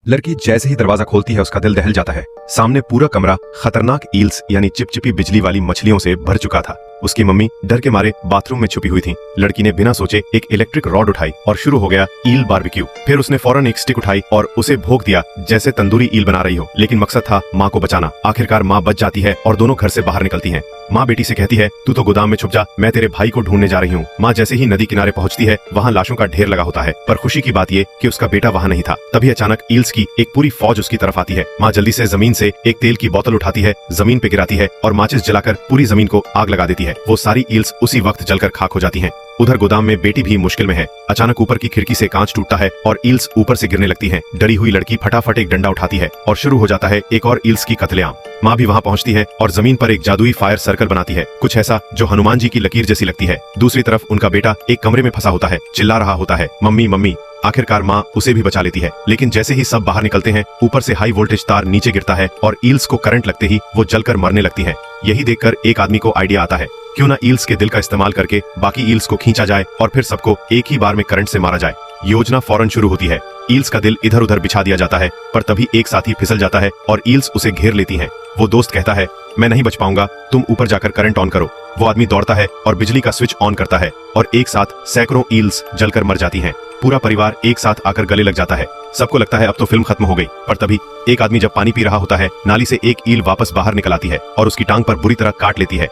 लड़की जैसे ही दरवाजा खोलती है उसका दिल दहल जाता है। सामने पूरा कमरा खतरनाक ईल्स यानी चिपचिपी बिजली वाली मछलियों से भर चुका था। उसकी मम्मी डर के मारे बाथरूम में छुपी हुई थी। लड़की ने बिना सोचे एक इलेक्ट्रिक रॉड उठाई और शुरू हो गया ईल बारबेक्यू। फिर उसने फौरन एक स्टिक उठाई और उसे भोंक दिया जैसे तंदूरी ईल बना रही हो। लेकिन मकसद था माँ को बचाना। आखिरकार माँ बच जाती है और दोनों घर से बाहर निकलती हैं। माँ बेटी से कहती है, तू तो गोदाम में छुप जा, मैं तेरे भाई को ढूंढने जा रही हूँ। माँ जैसे ही नदी किनारे पहुँचती है वहाँ लाशों का ढेर लगा होता है, पर खुशी की बात ये कि उसका बेटा वहाँ नहीं था। तभी अचानक ईल्स की एक पूरी फौज उसकी तरफ आती है। माँ जल्दी से जमीन से एक तेल की बोतल उठाती है, जमीन पे गिराती है और माचिस जलाकर पूरी जमीन को आग लगा देती है। वो सारी ईल्स उसी वक्त जलकर खाक हो जाती हैं। उधर गोदाम में बेटी भी मुश्किल में है। अचानक ऊपर की खिड़की से कांच टूटता है और ईल्स ऊपर से गिरने लगती हैं। डरी हुई लड़की फटाफट एक डंडा उठाती है और शुरू हो जाता है एक और ईल्स की कत्लेआम। माँ भी वहाँ पहुँचती है और जमीन पर एक जादुई फायर सर्कल बनाती है, कुछ ऐसा जो हनुमान जी की लकीर जैसी लगती है। दूसरी तरफ उनका बेटा एक कमरे में फंसा होता है, चिल्ला रहा होता है, मम्मी मम्मी। आखिरकार माँ उसे भी बचा लेती है। लेकिन जैसे ही सब बाहर निकलते हैं ऊपर से हाई वोल्टेज तार नीचे गिरता है और ईल्स को करंट लगते ही वो जलकर मरने लगती हैं। यही देखकर एक आदमी को आइडिया आता है, क्यों ना ईल्स के दिल का इस्तेमाल करके बाकी ईल्स को खींचा जाए और फिर सबको एक ही बार में करंट से मारा जाए। योजना फौरन शुरू होती है। ईल्स का दिल इधर उधर बिछा दिया जाता है, पर तभी एक साथी फिसल जाता है और ईल्स उसे घेर लेती हैं। वो दोस्त कहता है, मैं नहीं बच पाऊंगा, तुम ऊपर जाकर करंट ऑन करो। वो आदमी दौड़ता है और बिजली का स्विच ऑन करता है और एक साथ सैकड़ों ईल्स जलकर मर जाती हैं। पूरा परिवार एक साथ आकर गले लग जाता है। सबको लगता है अब तो फिल्म खत्म हो गई, पर तभी एक आदमी जब पानी पी रहा होता है, नाली से एक ईल वापस बाहर निकल आती है और उसकी टांग पर बुरी तरह काट लेती है।